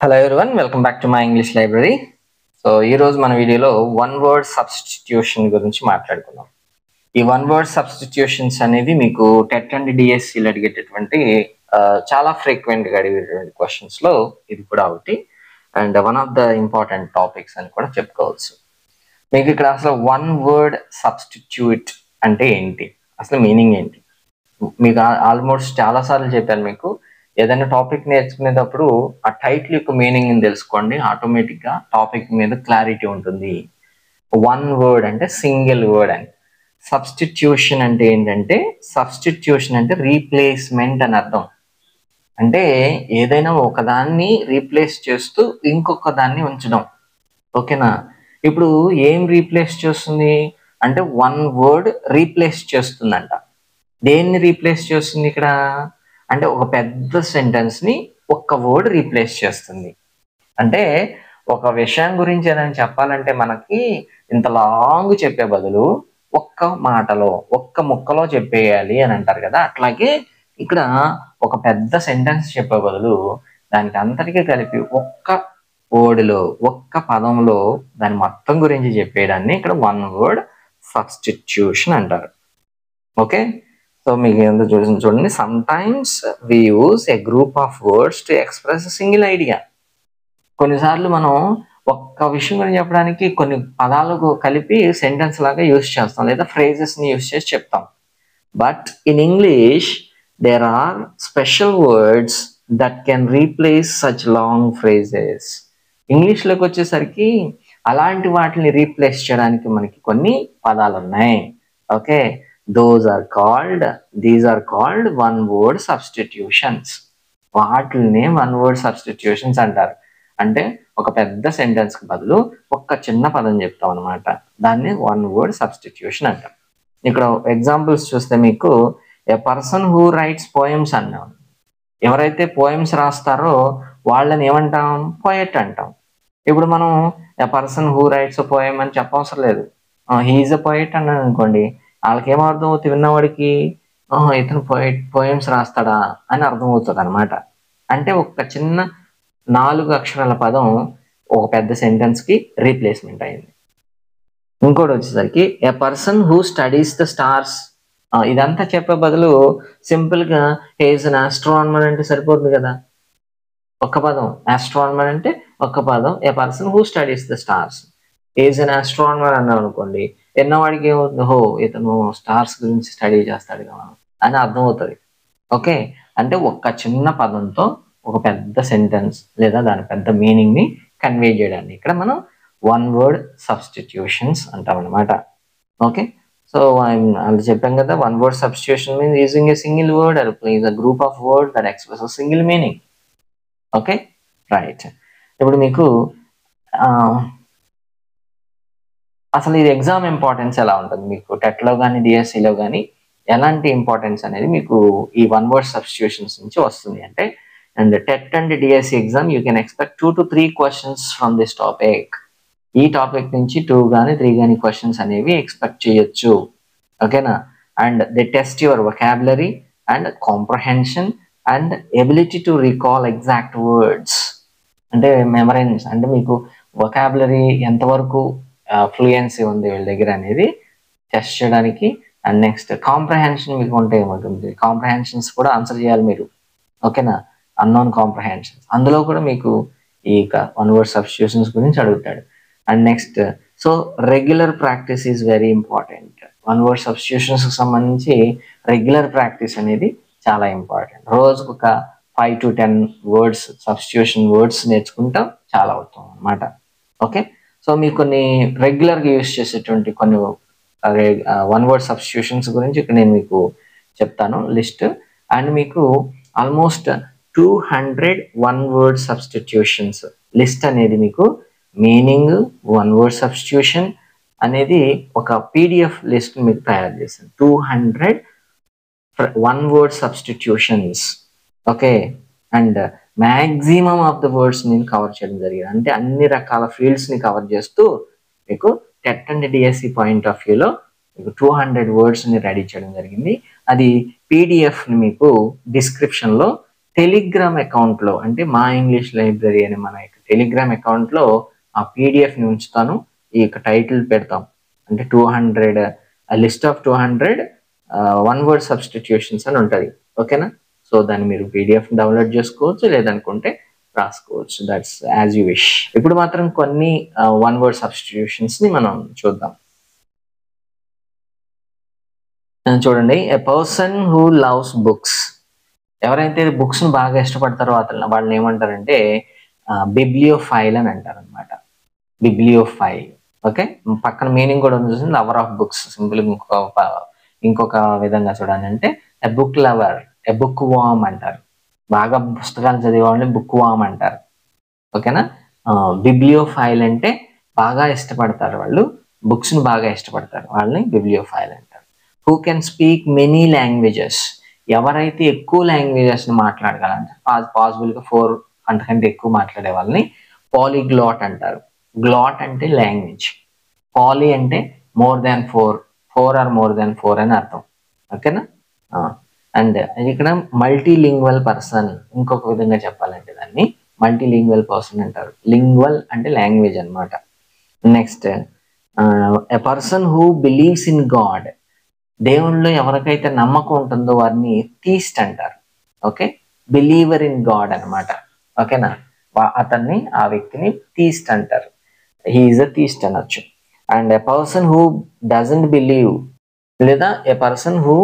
Hello everyone, welcome back to my English library. So ఈరోజు మన వీడియోలో వన్ వర్డ్ సబ్స్టిట్యూషన్ గురించి మాట్లాడుకుందాం. ఈ వన్ వర్డ్ సబ్స్టిట్యూషన్స్ అనేది మీకు టెట్ అండ్ డిఎస్సిలో అడిగేటటువంటి చాలా ఫ్రీక్వెంట్గా అడిగేటువంటి క్వశ్చన్స్లో ఇది కూడా ఒకటి, and one of the important topics అని కూడా చెప్పుకోవచ్చు. మీకు ఇక్కడ అసలు వన్ వర్డ్ సబ్స్టిట్యూట్ అంటే ఏంటి, అసలు మీనింగ్ ఏంటి, మీకు ఆల్మోస్ట్ చాలాసార్లు చెప్పాను. మీకు ఏదైనా టాపిక్ నేర్చుకునేటప్పుడు ఆ టైటిల్ యొక్క మీనింగ్ తెలుసుకోండి, ఆటోమేటిక్గా టాపిక్ మీద క్లారిటీ ఉంటుంది. వన్ వర్డ్ అంటే సింగిల్ వర్డ్ అని. సబ్స్టిట్యూషన్ అంటే ఏంటంటే, సబ్స్టిట్యూషన్ అంటే రీప్లేస్మెంట్ అని అర్థం. అంటే ఏదైనా ఒకదాన్ని రీప్లేస్ చేస్తూ ఇంకొక దాన్ని ఉంచడం. ఓకేనా? ఇప్పుడు ఏం రీప్లేస్ చేస్తుంది అంటే వన్ వర్డ్ రీప్లేస్ చేస్తుందంట. దేన్ని రీప్లేస్ చేస్తుంది ఇక్కడ అంటే ఒక పెద్ద సెంటెన్స్ని ఒక్క వర్డ్ రీప్లేస్ చేస్తుంది. అంటే ఒక విషయం గురించి ఏదైనా చెప్పాలంటే మనకి ఇంత లాంగ్ చెప్పే బదులు ఒక్క మాటలో ఒక్క ముక్కలో చెప్పేయాలి అని అంటారు కదా. అట్లాగే ఇక్కడ ఒక పెద్ద సెంటెన్స్ చెప్పే బదులు దానికి అంతటికీ కలిపి ఒక్క వర్డ్లో ఒక్క పదంలో దాని మొత్తం గురించి చెప్పేయడాన్ని ఇక్కడ వన్ వర్డ్ సబ్స్టిట్యూషన్ అంటారు. ఓకే, సో మీకు ఏందో చూడండి. Sometimes we use a group of words to express single idea. కొన్నిసార్లు మనం ఒక్క విషయం గురించి చెప్పడానికి కొన్ని పదాలకు కలిపి సెంటెన్స్ లాగా యూజ్ చేస్తాం, లేదా ఫ్రేజెస్ని యూజ్ చేసి చెప్తాం. But in English there are special words that can replace such long phrases. ఇంగ్లీష్లోకి వచ్చేసరికి అలాంటి వాటిని రీప్లేస్ చేయడానికి మనకి కొన్ని పదాలు ఉన్నాయి. Okay, these are called one word substitutions. వాటిని వన్ వర్డ్ సబ్స్టిట్యూషన్స్ అంటారు. అంటే ఒక పెద్ద సెంటెన్స్కి బదులు ఒక్క చిన్న పదం చెప్తాం అనమాట, దాన్ని వన్ వర్డ్ సబ్స్టిట్యూషన్ అంటాం. ఇక్కడ ఎగ్జాంపుల్స్ చూస్తే మీకు ఏ పర్సన్ హూ రైట్స్ పోయమ్స్ అన్నాం. ఎవరైతే పోయమ్స్ రాస్తారో వాళ్ళని ఏమంటాం? పోయెట్ అంటాం. ఇప్పుడు మనం ఏ పర్సన్ హూ రైట్స్ పోయమ్ అని చెప్పవసరం లేదు, హీఈస్ ఎ పోయెట్ అన్నాను అనుకోండి, వాళ్ళకి ఏమర్థం అవుతుంది? విన్నవాడికి ఇతను పోయమ్స్ రాస్తాడా అని అర్థమవుతుంది అనమాట. అంటే ఒక చిన్న 4 అక్షరాల పదం ఒక పెద్ద సెంటెన్స్కి రీప్లేస్మెంట్ అయింది. ఇంకోటి వచ్చేసరికి a person who studies the stars. ఇదంతా చెప్పే బదులు సింపుల్గా హీఈస్ అన్ ఆస్ట్రానమర్ అంటే సరిపోతుంది కదా. ఒక్క పదం ఆస్ట్రానమర్ అంటే ఒక్క పదం, a person who studies the stars. Is an astronomer అన్నాం అనుకోండి, ఎన్నవాడికి ఏమవుతుంది? హో, ఇతను స్టార్స్ గురించి స్టడీ చేస్తాడు కదా అని అర్థమవుతుంది. ఓకే, అంటే ఒక్క చిన్న పదంతో ఒక పెద్ద సెంటెన్స్ లేదా దాని పెద్ద మీనింగ్ని కన్వే చేయడాన్ని ఇక్కడ మనం వన్ వర్డ్ సబ్స్టిట్యూషన్స్ అంటాం అనమాట. ఓకే, సో అది చెప్పాం కదా, one word substitution means using a single word or place a group of word that express a single meaning. Okay, right. ఇప్పుడు మీకు అసలు ఇది ఎగ్జామ్ ఇంపార్టెన్స్ ఎలా ఉంటుంది, మీకు టెట్లో కానీ డిఎస్సిలో కానీ ఎలాంటి ఇంపార్టెన్స్ అనేది మీకు ఈ వన్ వర్డ్ సబ్స్టిట్యూషన్స్ నుంచి వస్తుంది అంటే, and TET and DSC exam you can expect 2 to 3 questions from this topic. ఈ టాపిక్ నుంచి 2 కానీ 3 కానీ క్వశ్చన్స్ అనేవి ఎక్స్పెక్ట్ చేయొచ్చు. ఓకేనా? And they test your vocabulary and comprehension and ability to recall exact words. అంటే మెమరైజ్, అంటే మీకు వొకాబులరీ ఎంతవరకు ఫ్లూయెన్సీ ఉంది వీళ్ళ దగ్గర అనేది టెస్ట్ చేయడానికి. అండ్ నెక్స్ట్ కాంప్రహెన్షన్ మీకు ఉంటే ఏమవుతుంది, కాంప్రహెన్షన్స్ కూడా ఆన్సర్ చేయాలి మీరు. ఓకేనా? అన్నోన్ కాంప్రహెన్షన్స్, అందులో కూడా మీకు ఈ వన్ వర్డ్ సబ్స్టిట్యూషన్స్ గురించి అడుగుతాడు. And next so regular practice is very important. One word సబ్స్టిట్యూషన్స్కి సంబంధించి రెగ్యులర్ ప్రాక్టీస్ అనేది చాలా ఇంపార్టెంట్. రోజుకు ఒక 5 to 10 వర్డ్స్ సబ్స్టిట్యూషన్ వర్డ్స్ నేర్చుకుంటాం చాలా అవుతుంది అనమాట. ఓకే, సో మీకు కొన్ని రెగ్యులర్గా యూజ్ చేసేటువంటి కొన్ని వన్ వర్డ్ సబ్స్టిట్యూషన్స్ గురించి ఇక్కడ నేను మీకు చెప్తాను లిస్ట్. అండ్ మీకు almost 200 one word substitutions list అనేది మీకు మీనింగ్ వన్ వర్డ్ సబ్స్టిట్యూషన్ అనేది ఒక పీడిఎఫ్ లిస్ట్ మీకు తయారు చేస్తాను. 200 one word substitutions. Okay, and maximum of the words నేను కవర్ చేయడం జరిగింది. అంటే అన్ని రకాల ఫీల్డ్స్ని కవర్ చేస్తూ మీకు TET and DSC point of వ్యూలో మీకు 200 వర్డ్స్ని రెడీ చేయడం జరిగింది. అది పీడిఎఫ్ని మీకు డిస్క్రిప్షన్లో టెలిగ్రామ్ అకౌంట్లో, అంటే మా ఇంగ్లీష్ లైబ్రరీ అనే మన యొక్క టెలిగ్రామ్ అకౌంట్లో ఆ పీడిఎఫ్ని ఉంచుతాను. ఈ యొక్క టైటిల్ పెడతాం, అంటే 200 list of 200 one word substitutions అని ఉంటుంది. ఓకేనా? సో దాన్ని మీరు పీడిఎఫ్ డౌన్లోడ్ చేసుకోవచ్చు, లేదనుకుంటే రాసుకోవచ్చు. That's as you wish. ఇప్పుడు మాత్రం కొన్ని వన్ వర్డ్ సబ్స్టిట్యూషన్స్ని మనం చూద్దాం. చూడండి, ఎ పర్సన్ హూ లవ్స్ బుక్స్. ఎవరైతే బుక్స్ను బాగా ఇష్టపడతారో వాళ్ళని ఏమంటారంటే బిబ్లియోఫైల్ అని అంటారు అనమాట. బిబ్లియోఫైల్. ఓకే, పక్కన మీనింగ్ కూడా ఉంది, లవర్ ఆఫ్ బుక్స్. సింపుల్ ఇంకొక విధంగా చూడాలి అంటే a book lover, a book worm అంటారు. బాగా పుస్తకాలు చదివేవాళ్ళని బుక్ వామ్ అంటారు. ఓకేనా? బిబ్లియోఫైల్ అంటే బాగా ఇష్టపడతారు, వాళ్ళు బుక్స్ని బాగా ఇష్టపడతారు, వాళ్ళని బిబ్లియోఫైల్ అంటారు. Who can speak many languages. ఎవరైతే ఎక్కువ లాంగ్వేజెస్ని మాట్లాడగలంటే పాసిబుల్గా 4 అంతకంటే ఎక్కువ మాట్లాడే వాళ్ళని పాలీగ్లాట్ అంటారు. గ్లాట్ అంటే లాంగ్వేజ్, పాలీ అంటే more than 4 or more than 4 అని అర్థం. ఓకేనా? అండ్ ఇక్కడ మల్టీలింగ్వల్ పర్సన్, ఇంకొక విధంగా చెప్పాలంటే దాన్ని మల్టీలింగ్వల్ పర్సన్ అంటారు. లింగ్వల్ అంటే లాంగ్వేజ్ అనమాట. Next, a person who believes in God. దేవుళ్ళలో ఎవరికైతే నమ్మకం ఉంటుందో వారిని థీస్ట్ అంటారు. ఓకే, బిలీవర్ ఇన్ గాడ్ అనమాట. ఓకేనా? అతన్ని, ఆ వ్యక్తిని థీస్ట్ అంటారు. హీ ఈజ్ అ థీస్ట్ అనొచ్చు. And a person who doesn't believe, లేదా a person who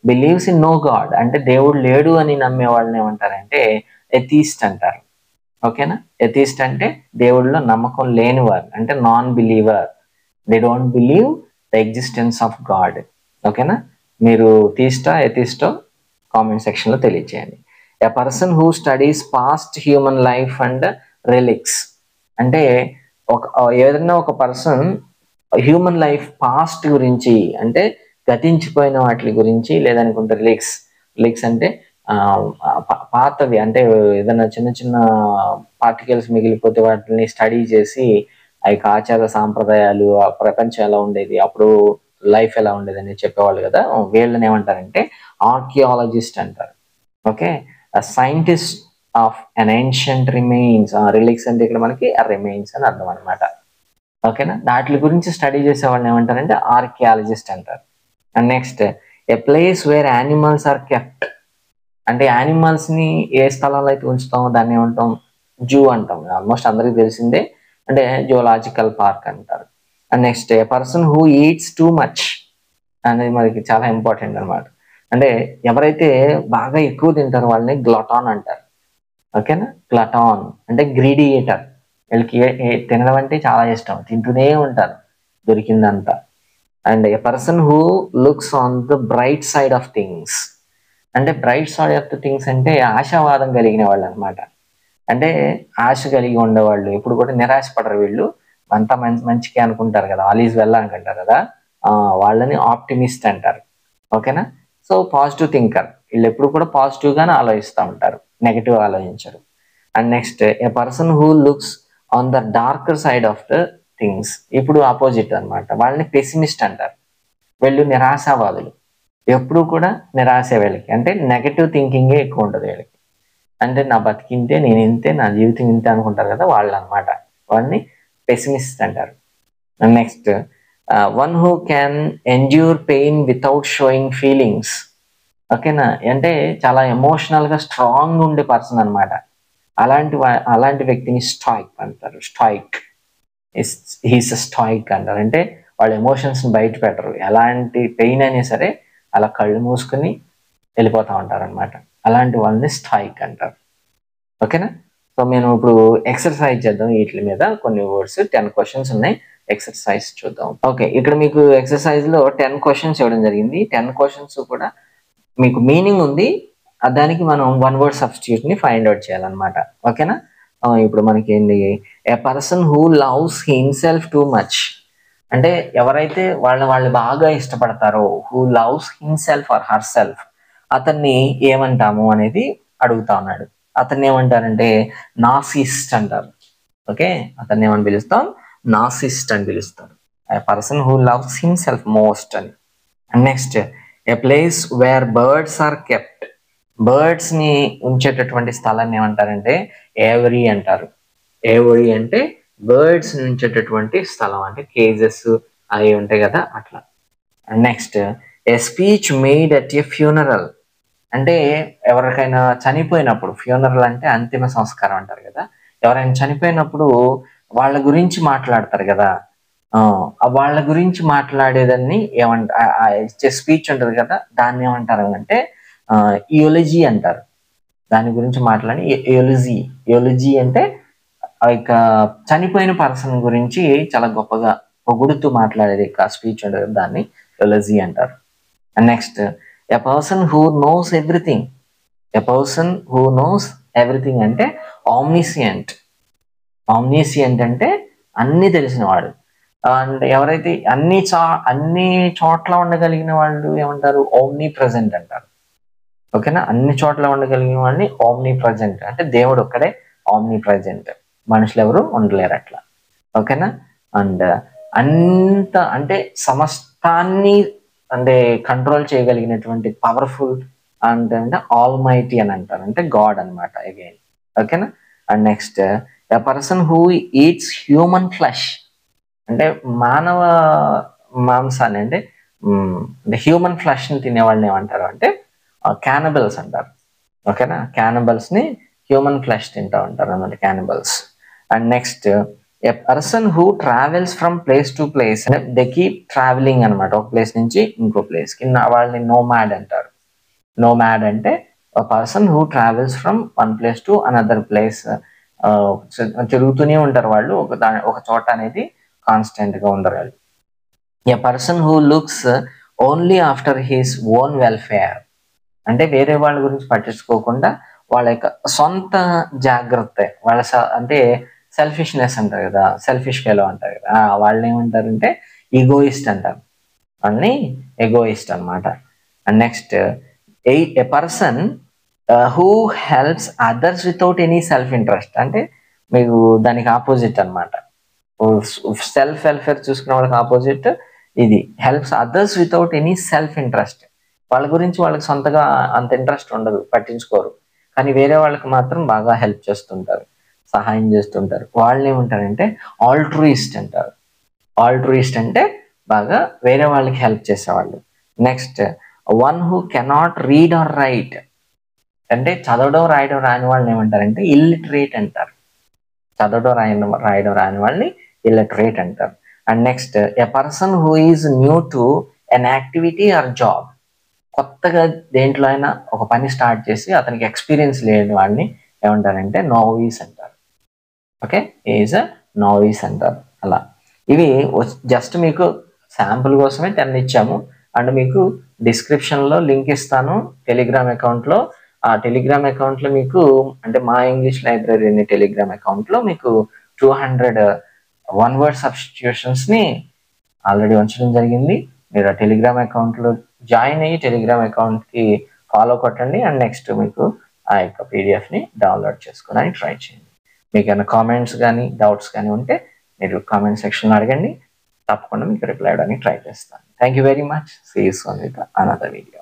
believes in no God, అంటే దేవుడు లేడు అని నమ్మే వాళ్ళని ఏమంటారంటే ఎథీస్ట్ అంటారు. ఓకేనా? ఎథీస్ట్ అంటే దేవుడిలో నమ్మకం లేని వారు, అంటే non believer. They don't believe the existence of God. ఓకేనా? మీరు థీస్టా ఎథీస్టో కామెంట్ సెక్షన్లో తెలియచేయండి. ఎ person who studies past human life and relics, అంటే ఏదైనా ఒక పర్సన్ హ్యూమన్ లైఫ్ పాస్ట్ గురించి, అంటే గతించిపోయిన వాటి గురించి, లేదనుకుంటే రిలిక్స్ అంటే పాతవి, అంటే ఏదైనా చిన్న చిన్న పార్టికల్స్ మిగిలిపోతే వాటిని స్టడీ చేసి ఆ యొక్క ఆచార సాంప్రదాయాలు, ఆ ప్రపంచం ఎలా ఉండేది, అప్పుడు లైఫ్ ఎలా ఉండేది అని చెప్పేవాళ్ళు కదా, వీళ్ళని ఏమంటారంటే ఆర్కియాలజిస్ట్ అంటారు. Okay, scientist of an ancient remains. Relics అంటే ఇక్కడ మనకి రిమైన్స్ అని అర్థం అనమాట. ఓకేనా? వాటి గురించి స్టడీ చేసే వాళ్ళని ఏమంటారంటే ఆర్కియాలజిస్ట్ అంటారు. And next, a place where animals are kept, అంటే యానిమల్స్ని ఏ స్థలంలో అయితే ఉంచుతామో దాన్ని ఏమంటాం? జూ అంటాం. ఆల్మోస్ట్ అందరికీ తెలిసిందే, అంటే జువలాజికల్ పార్క్ అంటారు. And next, A person who eats too much అనేది మనకి చాలా ఇంపార్టెంట్ అనమాట. అంటే ఎవరైతే బాగా ఎక్కువ తింటారో వాళ్ళని గ్లటాన్ అంటారు. ఓకేనా? గ్లటాన్ అంటే గ్రీడీ ఈటర్. వీళ్ళకి తినడం అంటే చాలా ఇష్టం, తింటూనే ఉంటారు దొరికిందంతా. And a person who looks on the bright side of things, అంటే bright side of the things అంటే ఆశావాదం కలిగిన వాళ్ళు అనమాట. అంటే ఆశ కలిగి ఉండేవాళ్ళు, ఎప్పుడు కూడా నిరాశపడరు వీళ్ళు, అంతా మంచిగా అనుకుంటారు కదా, ఆల్ ఈజ్ వెల్ అనుకుంటారు కదా, వాళ్ళని ఆప్టిమిస్ట్ అంటారు. ఓకేనా? సో పాజిటివ్ థింకర్, వీళ్ళు ఎప్పుడు కూడా పాజిటివ్గానే ఆలోచిస్తూ ఉంటారు, నెగిటివ్ ఆలోచించరు. And next, A person who looks on the darker side of the things, ఇప్పుడు ఆపోజిట్ అనమాట, వాళ్ళని పెసిమిస్ట్ అంటారు. వీళ్ళు నిరాశావాదులు, ఎప్పుడు కూడా నిరాశ వీళ్ళకి, అంటే నెగటివ్ థింకింగే ఎక్కువ ఉంటుంది వీళ్ళకి. అంటే నా బతికింతే, నేను ఇంతే, నా జీవితం ఇంతే అనుకుంటారు కదా, వాళ్ళు అనమాట, వాళ్ళని పెసిమిస్ట్ అంటారు. Next, one who can endure pain without showing feelings. ఓకేనా? అంటే చాలా ఎమోషనల్గా స్ట్రాంగ్ ఉండే పర్సన్ అనమాట. అలాంటి వ్యక్తిని స్టాయిక్ అంటారు. హీస్ స్టాయిక్ అంటారు. అంటే వాళ్ళ ఎమోషన్స్ని బయట పెట్టరు, ఎలాంటి పెయిన్ అయినా సరే అలా కళ్ళు మూసుకుని వెళ్ళిపోతూ ఉంటారు అనమాట. అలాంటి వాళ్ళని స్టాయిక్ అంటారు. ఓకేనా? సో నేను ఇప్పుడు ఎక్సర్సైజ్ చేద్దాం వీటి మీద, కొన్ని వర్డ్స్ 10 క్వశ్చన్స్ ఉన్నాయి, ఎక్సర్సైజ్ చూద్దాం. ఓకే, ఇక్కడ మీకు ఎక్సర్సైజ్లో 10 క్వశ్చన్స్ ఇవ్వడం జరిగింది. 10 క్వశ్చన్స్ కూడా మీకు మీనింగ్ ఉంది, దానికి మనం వన్ వర్డ్ సబ్స్టిట్యూట్ని ఫైండ్ అవుట్ చేయాలన్నమాట. ఓకేనా? ఇప్పుడు మనకి ఏంటి, a person who loves himself too much, అంటే ఎవరైతే వాళ్ళు బాగా ఇష్టపడతారో, who loves himself or herself, అతన్ని ఏమంటాము అనేది అడుగుతా ఉన్నాడు. అతన్ని ఏమంటారంటే నార్సిస్ట్ అంటారు. ఓకే, అతన్ని ఏమని పిలుస్తాం? నార్సిస్ట్ అని పిలుస్తారు. A person who loves himself most అని. Next, a place where birds are kept, birds ని ఉంచేటటువంటి స్థలాన్ని ఏమంటారంటే ఏవరీ అంటారు. ఏవరీ అంటే బర్డ్స్ ని ఉంచేటటువంటి స్థలం, అంటే కేజెస్ అవి ఉంటాయి కదా అట్లా. Next A speech made at a funeral, అంటే ఎవరికైనా చనిపోయినప్పుడు, ఫ్యూనరల్ అంటే అంతిమ సంస్కారం అంటారు కదా, ఎవరైనా చనిపోయినప్పుడు వాళ్ళ గురించి మాట్లాడతారు కదా, వాళ్ళ గురించి మాట్లాడేదాన్ని ఇచ్చే స్పీచ్ ఉంటుంది కదా, దాన్ని ఏమంటారు అంటే యూలజీ అంటారు. దాని గురించి మాట్లాడి యూలజీ. యూలజీ అంటే ఇక చనిపోయిన పర్సన్ గురించి చాలా గొప్పగా పొగుడుతూ మాట్లాడేది స్పీచ్ ఉంటుంది, దాన్ని యూలజీ అంటారు. And next a person who knows everything. A person who knows everything అంటే ఆమ్నిసియంట్. ఆమ్నిసియంట్ అంటే అన్ని తెలిసిన వాడు. అండ్ ఎవరైతే అన్ని చోట్ల ఉండగలిగిన వాళ్ళు ఏమంటారు, ఓమ్ని ప్రజెంట్ అంటారు. ఓకేనా, అన్ని చోట్ల ఉండగలిగిన వాడిని ఓమ్ని ప్రజెంట్ అంటే దేవుడు ఒక్కడే ఓమ్ని ప్రజెంట్, మనుషులు ఎవరు ఉండలేరు అట్లా. ఓకేనా. అండ్ అంత అంటే సమస్తాన్ని అంటే కంట్రోల్ చేయగలిగినటువంటి పవర్ఫుల్ అంటే ఆల్ మైటీ అని అంటారు, అంటే గాడ్ అనమాట అగైన్. ఓకేనా. And next a person who eats human flesh, అంటే మానవ మాంసాన్ని అంటే హ్యూమన్ ఫ్లెష్ని తినే వాళ్ళని ఏమంటారు అంటే క్యానబల్స్ అంటారు. ఓకేనా, క్యానబల్స్ ని హ్యూమన్ ఫ్లెష్ తింటా ఉంటారు అన్నమాట cannibals. And next a person who travels from place to place, they keep travelling అనమాట, ఒక ప్లేస్ నుంచి ఇంకో ప్లేస్ కి, వాళ్ళని నోమాడ్ అంటారు. నోమాడ్ అంటే person who travels from one place to another place, తిరుగుతూనే ఉంటారు వాళ్ళు, ఒక చోట అనేది కాన్స్టెంట్ గా ఉండరు వాళ్ళు. ఎ person who looks only after his own welfare, అంటే వేరే వాళ్ళ గురించి పట్టించుకోకుండా వాళ్ళ యొక్క సొంత జాగ్రత్త, వాళ్ళ అంటే సెల్ఫిష్నెస్ అంటారు కదా, సెల్ఫిష్ ఫెలో అంటారు కదా, వాళ్ళని ఏమంటారంటే ఈగోయిస్ట్ అంటారు, వాళ్ళని ఎగోయిస్ట్ అనమాట. And next a person who helps others without any self interest, అంటే మీకు దానికి ఆపోజిట్ అనమాట. సెల్ఫ్ వెల్ఫేర్ చూసుకునే వాళ్ళకి ఆపోజిట్ ఇది, helps others without any self interest. వాళ్ళ గురించి వాళ్ళకి సొంతగా అంత ఇంట్రెస్ట్ ఉండదు, పట్టించుకోరు, కానీ వేరే వాళ్ళకి మాత్రం బాగా హెల్ప్ చేస్తుంటారు, సహాయం చేస్తుంటారు. వాళ్ళు ఏమంటారంటే ఆల్ట్రూయిస్ట్ అంటారు. ఆల్ట్రూయిస్ట్ అంటే బాగా వేరే వాళ్ళకి హెల్ప్ చేసేవాళ్ళు. Next one who cannot read or write, అంటే చదవడం రాయడం రాని వాళ్ళని ఏమంటారంటే ఇల్లిటరేట్ అంటారు. చదవడం రాయడం రాని వాళ్ళని ఇల్లిటరేట్ అంటారు. And next a person who is new to an activity or job, కొత్తగా దేంట్లో అయినా ఒక పని స్టార్ట్ చేసి అతనికి ఎక్స్పీరియన్స్ లేని వాడిని ఏమంటారంటే నోవీస్ అంటారు. ఓకే, ఈజ్ అ నోవీస్ అంటారు. అలా ఇవి జస్ట్ మీకు శాంపుల్ కోసమే 10 ఇచ్చాము. అండ్ మీకు డిస్క్రిప్షన్లో లింక్ ఇస్తాను టెలిగ్రామ్ అకౌంట్లో. ఆ టెలిగ్రామ్ అకౌంట్లో మీకు అంటే మా ఇంగ్లీష్ లైబ్రరీ అనే టెలిగ్రామ్ అకౌంట్లో మీకు 200 వన్ వర్డ్ సబ్స్టిట్యూషన్స్ని ఆల్రెడీ ఉంచడం జరిగింది. మీరు ఆ టెలిగ్రామ్ అకౌంట్లో జాయిన్ అయ్యి టెలిగ్రామ్ అకౌంట్కి ఫాలో కొట్టండి. అండ్ నెక్స్ట్ మీకు ఆ యొక్క పీడిఎఫ్ని డౌన్లోడ్ చేసుకోవడానికి ట్రై చేయండి. మీకు ఏమైనా కామెంట్స్ కానీ డౌట్స్ కానీ ఉంటే మీరు కామెంట్ సెక్షన్లో అడగండి, తప్పకుండా మీకు రిప్లై ఇవ్వడానికి ట్రై చేస్తాను. Thank you very much. See you soon with another video.